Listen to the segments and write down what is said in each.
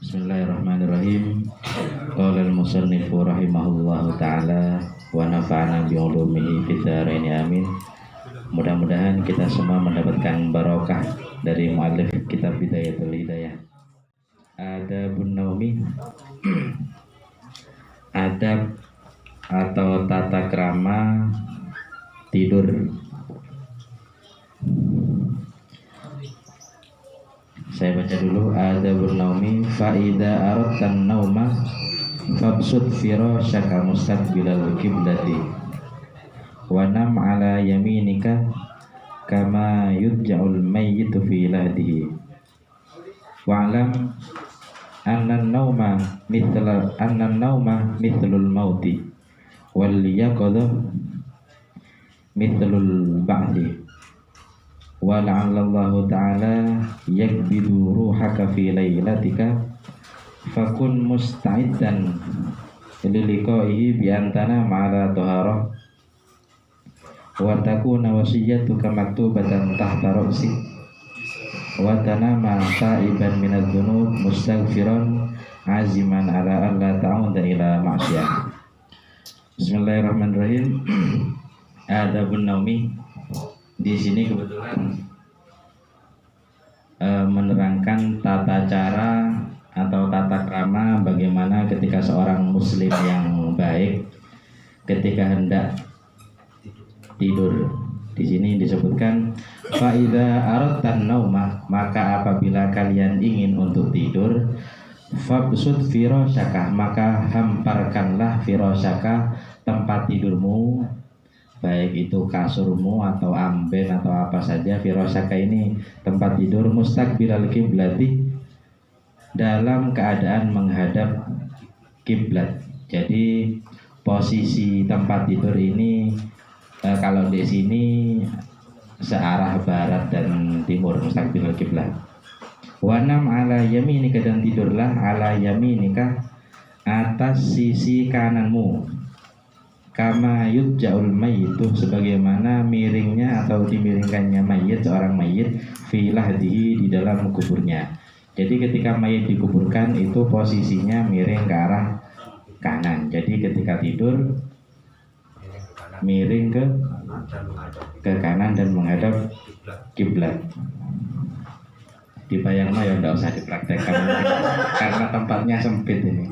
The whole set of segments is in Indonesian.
Bismillahirrahmanirrahim. Qala al-musannifu rahimahullahu ta'ala wa nafa'ana bi'ulumihi fid dharain amin. Mudah-mudahan kita semua mendapatkan barokah dari muallif kitab Bidayatul Hidayah. Adabun naumi. Adab atau tata krama tidur. Saya baca dulu. Adabun naumi fa idza aradtan nauma fabsut firashaka mustaqbilal qiblati wa nam ala yaminika kama yudja'ul mayyitu fi lahdihi wa'lam anna an-nauma mithlul mauti wal yaqadha mithlul ba'thi wa la'allallahu ta'ala yakbidu ruhaka fi laylatika fakun musta'iddan liliqaihi bi antana ma'ala taharah wa takuna wasiyatuka maktubatan tahta ra'si wa tanama ta'iban minadz-dzunub mustaghfiran aziman ala alla ta'uda ila ma'siyah. Bismillahirrahmanirrahim. Adabun naumi. Di sini kebetulan menerangkan tata cara atau tata krama bagaimana ketika seorang muslim yang baik ketika hendak tidur. Di sini disebutkan fa idza aradtan nauma, maka apabila kalian ingin untuk tidur, fabsut firasyaka, maka hamparkanlah firasyaka, tempat tidurmu, baik itu kasurmu atau amben atau apa saja. Firasyaka ini tempat tidur, mustaqbilal kiblati, dalam keadaan menghadap kiblat. Jadi posisi tempat tidur ini kalau di sini searah barat dan timur, mustaqbilal kiblat. Wanam ala yaminika, dan tidurlah ala yaminika, atas sisi kananmu, kama yudja'ul mayyitu, sebagaimana miringnya atau dimiringkannya mayit, seorang mayit, fi lahdihi, di dalam kuburnya. Jadi ketika mayit dikuburkan itu posisinya miring ke arah kanan. Jadi ketika tidur miring ke kanan dan menghadap kiblat. Dibayang mah ya enggak usah dipraktekkan karena tempatnya sempit ini.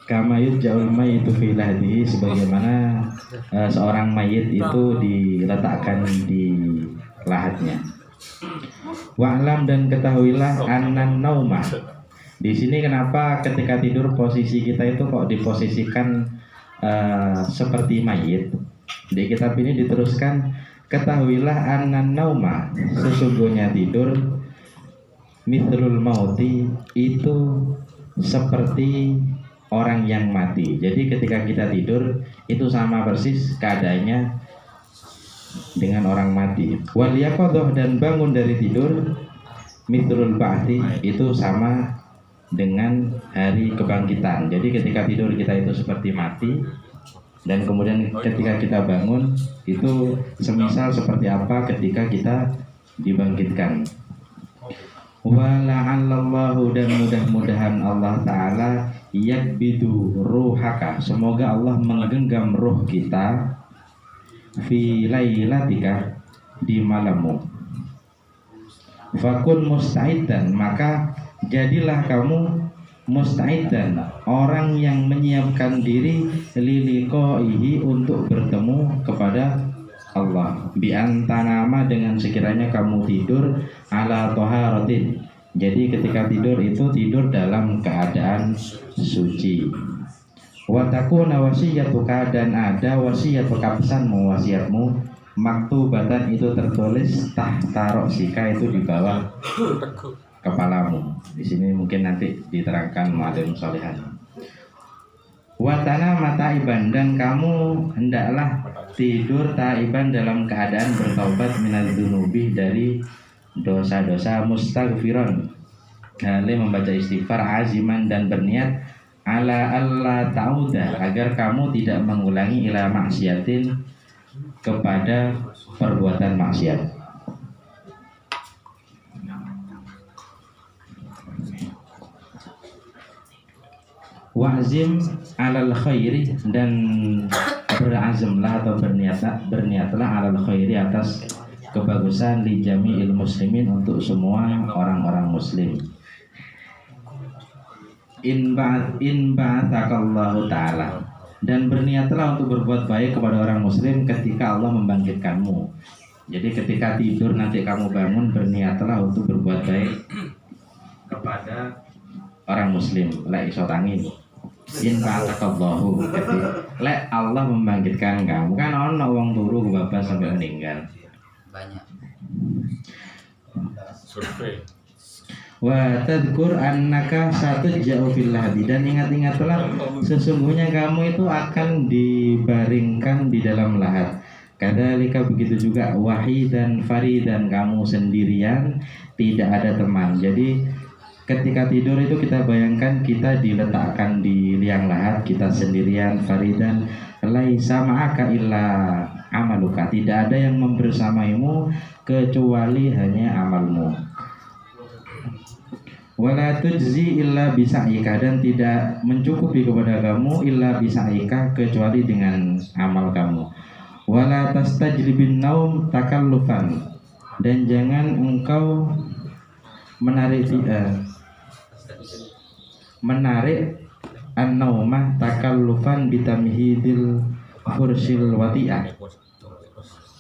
Kama yudja'ul mayyitu fi lahdihi, sebagaimana seorang mayit itu diletakkan di lahatnya. Wa'lam, dan ketahuilah, annan nauma. Di sini kenapa ketika tidur posisi kita itu kok diposisikan seperti mayit? Di kitab ini diteruskan, ketahuilah annan nauma, sesungguhnya tidur, mithlul mauti, itu seperti orang yang mati. Jadi ketika kita tidur itu sama persis keadaannya dengan orang mati. Wal yaqadhah, dan bangun dari tidur, mithlul ba'thi, itu sama dengan hari kebangkitan. Jadi ketika tidur kita itu seperti mati, dan kemudian ketika kita bangun itu semisal seperti apa ketika kita dibangkitkan. Wa la'allallahu, dan mudah-mudahan Allah Ta'ala yakbidu ruhaka, semoga Allah menggenggam ruh kita, fi lailatika, di malammu. Fakun musta'iddan, maka jadilah kamu musta'iddan, orang yang menyiapkan diri, liliqaihi, untuk bertemu kepada Allah, bi antanama, dengan sekiranya kamu tidur, ala taharatin, jadi ketika tidur itu tidur dalam keadaan suci. Wa takuna wasiyatuka, dan ada wasiat pesanmu, wasiatmu, maktubatan, itu tertulis, tahta ra'sika, itu di bawah kepalamu. Di sini mungkin nanti diterangkan mu'alim sholihan. Watana mataiban, dan kamu hendaklah tidur taiban, dalam keadaan bertaubat, minadz-dzunubi, dari dosa-dosa, mustaghfiran, hale membaca istighfar, aziman, dan berniat, ala alla ta'uda, agar kamu tidak mengulangi, ila maksiatin, kepada perbuatan maksiat. Wa'zim alal khairi, dan berazamlah atau berniatlah alal khairi, atas kebagusan, li jami'il muslimin, untuk semua orang-orang muslim. In ba'athakallahu ta'ala, dan berniatlah untuk berbuat baik kepada orang muslim ketika Allah membangkitkanmu. Jadi ketika tidur nanti kamu bangun, berniatlah untuk berbuat baik kepada orang muslim. Lek iso tangi, in ba'athakallahu, lek Allah membangkitkan kamu. Kan ono wong turu kebabas sampai meninggal. Banyak. Survei. Wa tadkur annaka satuja'u fil lahdi, dan ingat-ingatlah sesungguhnya kamu itu akan dibaringkan di dalam lahat. Kadzalika, begitu juga wahidan faridan, kamu sendirian, tidak ada teman. Jadi ketika tidur itu kita bayangkan kita diletakkan di liang lahat, kita sendirian, faridan, laisa ma'aka illa amaluka, tidak ada yang membersamaimu kecuali hanya amalmu. Wala tujzi illa bisa'ika, dan tidak mencukupi kepada kamu illa bisa'ika, kecuali dengan amal kamu. Wala tastajlibin naum takallufan, dan jangan engkau menarik an-naumah takallufan bitamhidil fursil wati'ah,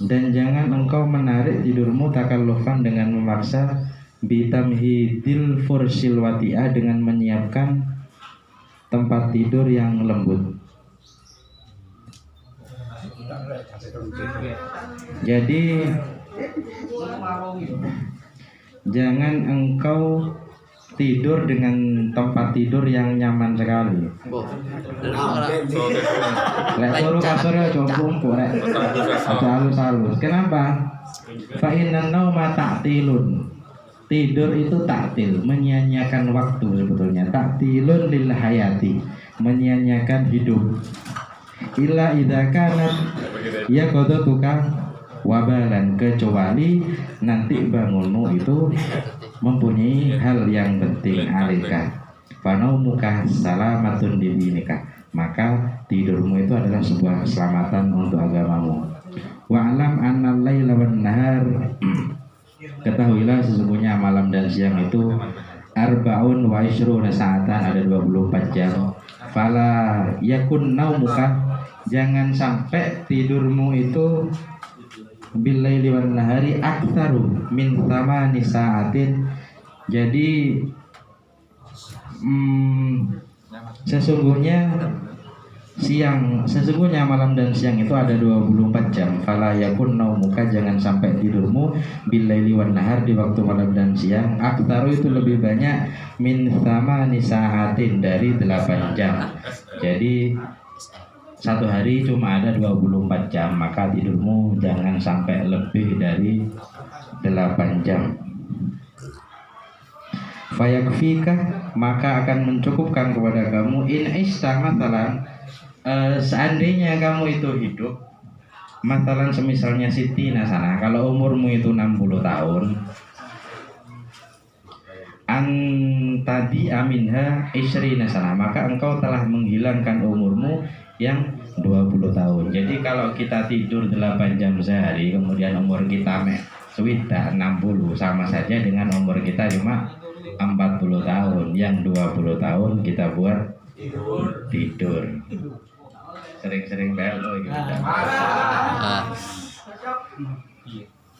dan jangan engkau menarik tidurmu takallufan dengan memaksa, bitamhidil fursil wati'ah, dengan menyiapkan tempat tidur yang lembut. Jadi jangan engkau tidur dengan tempat tidur yang nyaman sekali. Lek turu kasur ya cukup rek. Halus-halus. Kenapa? Fa innan nauma ta'tilun. Tidur itu ta'til, menyia-nyiakan waktu sebetulnya. Ta'tilun lil hayati, menyia-nyiakan hidup. Illa idza kanat ya qadatuka wabalan, kecuali nanti bangunmu itu mempunyai hal yang penting alika. Fanaumuka salamatun didinika, maka tidurmu itu adalah sebuah keselamatan untuk agamamu. Wa'lam annal laila wan nahar, ketahuilah sesungguhnya malam dan siang itu arbaun wa ishruna sa'atan, ada 24 jam. Fala yakun naumuka, jangan sampai tidurmu itu billaili wan nahari aktsaru min thamani sa'atin. Jadi sesungguhnya malam dan siang itu ada 24 jam. Fala yakun naumuka, jangan sampai tidurmu billaili wan nahar, di waktu malam dan siang, aktsaru itu lebih banyak, min thamani sa'atin, dari 8 jam. Jadi satu hari cuma ada 24 jam, maka tidurmu jangan sampai lebih dari 8 jam. Fayakfika, maka akan mencukupkan kepada kamu, in istamatalan, seandainya kamu itu hidup, matalan semisalnya Siti Nasana, kalau umurmu itu 60 tahun, antadi aminha isri nasana, maka engkau telah menghilangkan umurmu yang 20 tahun. Jadi kalau kita tidur 8 jam sehari, kemudian umur kita sudah 60, sama saja dengan umur kita cuma 40 tahun. Yang 20 tahun kita buat tidur. Sering-sering belo gitu.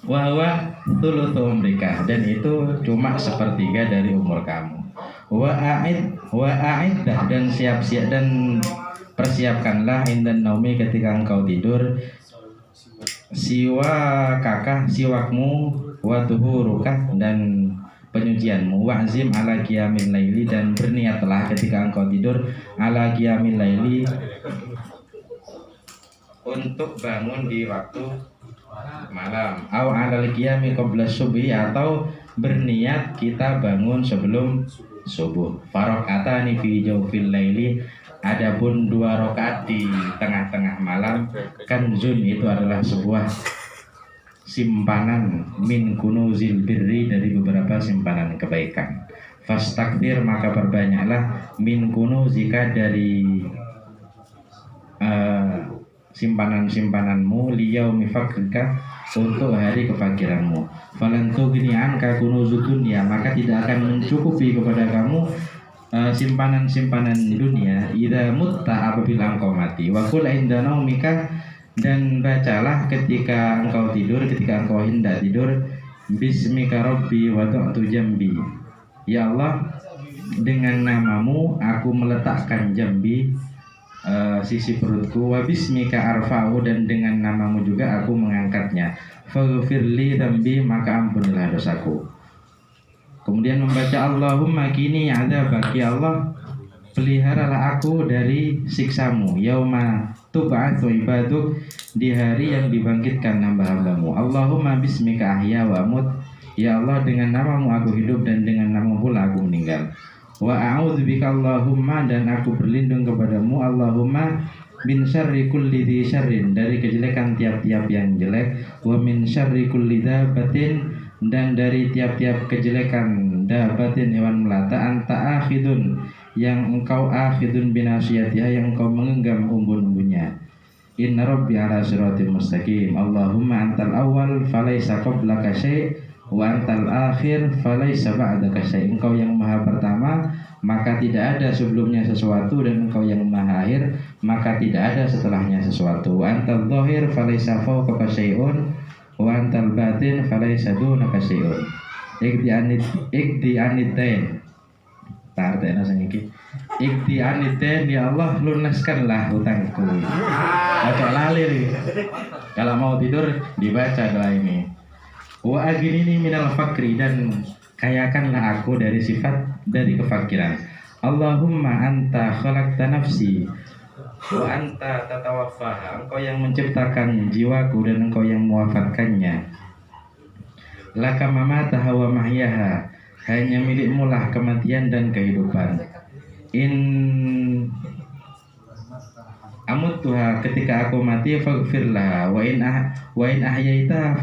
Wahwa thulutsu umrika, dan itu cuma sepertiga dari umur kamu. Wa'aiddah, dan siap-siap dan persiapkanlah indan naumi, ketika engkau tidur, siwakmu, wa tuhuruka, dan penyucianmu, wa'zim ala qiyamil laili, dan berniatlah ketika engkau tidur, ala qiyamil laili, untuk bangun di waktu malam, au alal qiyami qabla subhi, atau berniat kita bangun sebelum subuh. Faraqatani fi jawfil laili, adapun 2 rakaat di tengah-tengah malam, kanzun, itu adalah sebuah simpanan min kunuzil birri, dari beberapa simpanan kebaikan. Fastakthir, maka perbanyaklah min kunuzika, dari simpanan-simpananmu, liyaumi fakrika, untuk hari kefakiranmu. Falan tughni anka kunuzud dunya, maka tidak akan mencukupi kepada kamu simpanan-simpanan dunia. Idza mutta, apabila engkau mati. Wa qul inda naumika, dan bacalah ketika engkau tidur, ketika engkau hendak tidur, bismika rabbi wada'tu jambi, ya Allah, dengan namamu aku meletakkan jambi, sisi perutku, wa bismika arfa'u, dan dengan namamu juga aku mengangkatnya, faghfirli dzambi, maka ampunilah dosaku. Kemudian membaca Allahumma qini adzabak, ya Allah, peliharalah aku dari siksamu, yauma tub'atsu ibaduk, di hari yang dibangkitkan hamba-hambamu. Allahumma bismika ahya wa amut, ya Allah, dengan namamu aku hidup dan dengan namamu pula aku meninggal. Wa a'udzubika Allahumma, dan aku berlindung kepadamu, Allahumma, min syarri kulli dzi syarrin, dari kejelekan tiap-tiap yang jelek, wa min syarri kulli dabatin, dan dari tiap-tiap kejelekan dabatin, hewan melata, anta akhidun, yang engkau akhidun binasiyatiha, yang engkau mengenggam umbun-umbunnya. Inna rabbi ala siratim mustaqim, Allahumma antal awal falaysa qablaka syai' wa antal akhir falaysa ba'daka syai', engkau yang maha pertama, maka tidak ada sebelumnya sesuatu, dan engkau yang maha akhir, maka tidak ada setelahnya sesuatu. Wa antal dhahir falaysa fawqaka syai'un wa antal batin falaysa dunaka syai'un. Ikdi anitain, tartena sangiki. Ikdi anitain, ya Allah, lunaskanlah hutangku. Ojo lali. Kalau mau tidur dibaca doa ini. Wa aghnini minal fakri, dan kayakanlah aku dari sifat dari kefakiran. Allahumma anta khalaqta nafsi wa anta tatawaffaha, engkau yang menciptakan jiwaku dan engkau yang mewafatkannya. Laka mamataha wa mahyaha, hanya milikmu lah kematian dan kehidupan. In amuttuha, ketika aku mati, faghfirlah, wa in ahyaita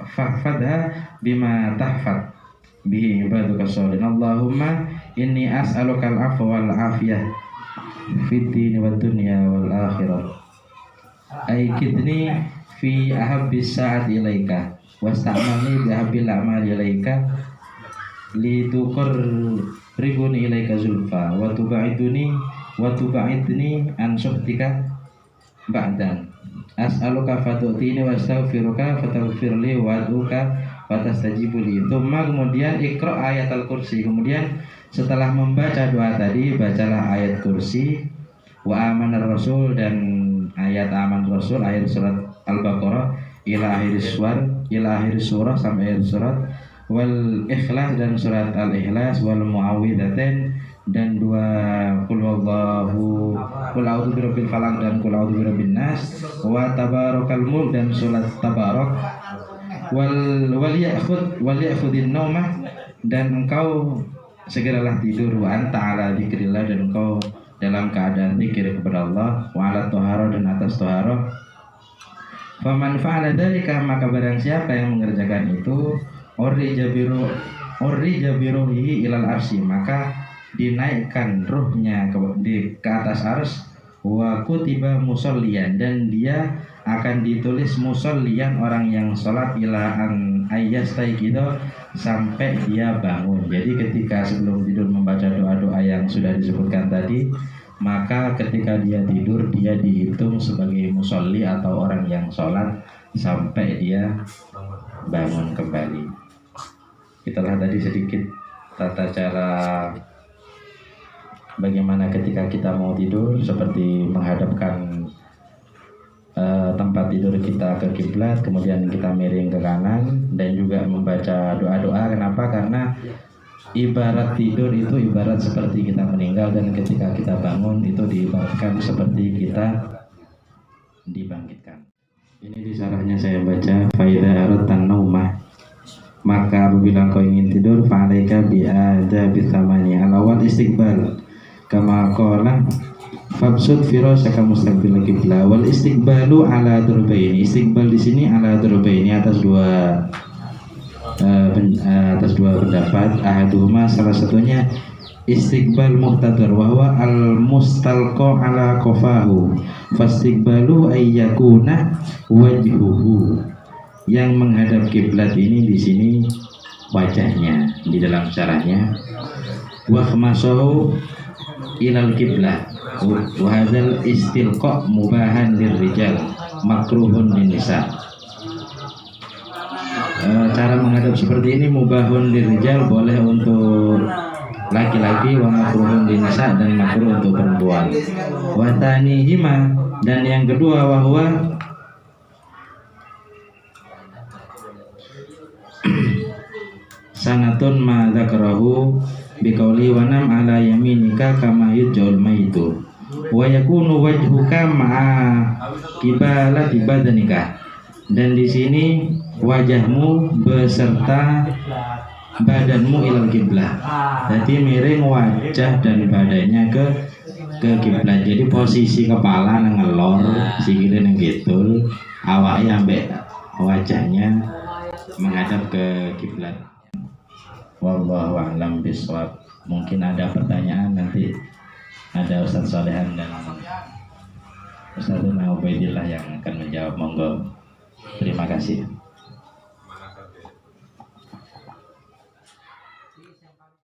fahfadha bima tahfad bihi ibaduka sholihin. Allahumma inni as'aluka al-afwa wal afiyah fid dini wad dunya wal akhirah. Aikidni fi ahabbis sa'at ilaika wasta'malni bi ahabbil a'mal ilaika lituqarribuni ilaika zulfa wa tub'iduni an suhtika ba'dan. As'aluka fatu'tini wastaghfiruka fataghfirli wa'aduka fatastajibuli. Tsumma, kemudian ikra ayat al-kursi, kemudian setelah membaca doa tadi, bacalah ayat kursi, wa amanar rasul, dan ayat aman rasul, ayat surat al-baqarah ila akhir surah sampai akhir surat, wal ikhlas, dan surat al-ikhlas, wal muawwidzatain, dan dua qul huwallahu, qul a'udzu birabbil falaq, dan qul a'udzu birabbin nas, wa tabarakal mulk, dan surat tabarak, wal ya'khudhin naumah, dan engkau segeralah tidur, wa anta ala dzikrillah, dan engkau dalam keadaan zikir kepada Allah, wa ala thaharah, dan atas thaharah. Faman fa'ala dzalika, maka barang siapa yang mengerjakan itu, urrija biruhi ilal arsy, maka dinaikkan ruhnya ke atas ars, wa kutiba musollian, dan dia akan ditulis musollian, orang yang sholat, ila an ayyastaiqido, sampai dia bangun. Jadi ketika sebelum tidur membaca doa-doa yang sudah disebutkan tadi, maka ketika dia tidur dia dihitung sebagai musolli atau orang yang sholat sampai dia bangun kembali. Itulah tadi sedikit tata cara bagaimana ketika kita mau tidur, seperti menghadapkan tempat tidur kita ke kiblat, kemudian kita miring ke kanan, dan juga membaca doa-doa. Kenapa? Karena ibarat tidur itu ibarat seperti kita meninggal, dan ketika kita bangun itu diibaratkan seperti kita dibangkitkan. Ini di syarahnya saya baca, faida aradtan naumah, maka apabila kau ingin tidur, fa'alaika bi'adabi thamani. Al-awwal istiqbal, kama qala Fabsud firasaka mustaqbil qiblah wal istiqbalu ala darbaini. Istiqbal di sini ala darbaini atas dua pendapat. Ahaduhuma salah satunya istiqbal muhtadar wa huwa al mustalqa ala qafahu fastiqbalu ayyakuna wajhuhu. Yang menghadap kiblat ini di sini wajahnya. Di dalam syarahnya wa khamasahu ilal kiblah wa hadzal istilqa mubahan lirrijal makruhun linnisa. Cara menghadap seperti ini mubahun lirrijal, boleh untuk laki-laki, wa makruhun linnisa, dan makruh untuk perempuan. Wa tanihima, dan yang kedua wahwa sanatun ma dzakarahu biqauli wa nam ala yaminika kama yujul maitu wa yakunu wajhuka ma'a kibalati badanika. Dan di sini wajahmu beserta badanmu ilal kiblah. Jadi miring wajah dan badannya ke kiblat. Jadi posisi kepala nang ngelor, sikile nang kidul, awake ambek wajahnya menghadap ke kiblat. Wallahu a'lam bishawab. Mungkin ada pertanyaan, nanti ada Ustaz Solehan dan Ustaz Ubaidillah yang akan menjawab. Monggo. Terima kasih.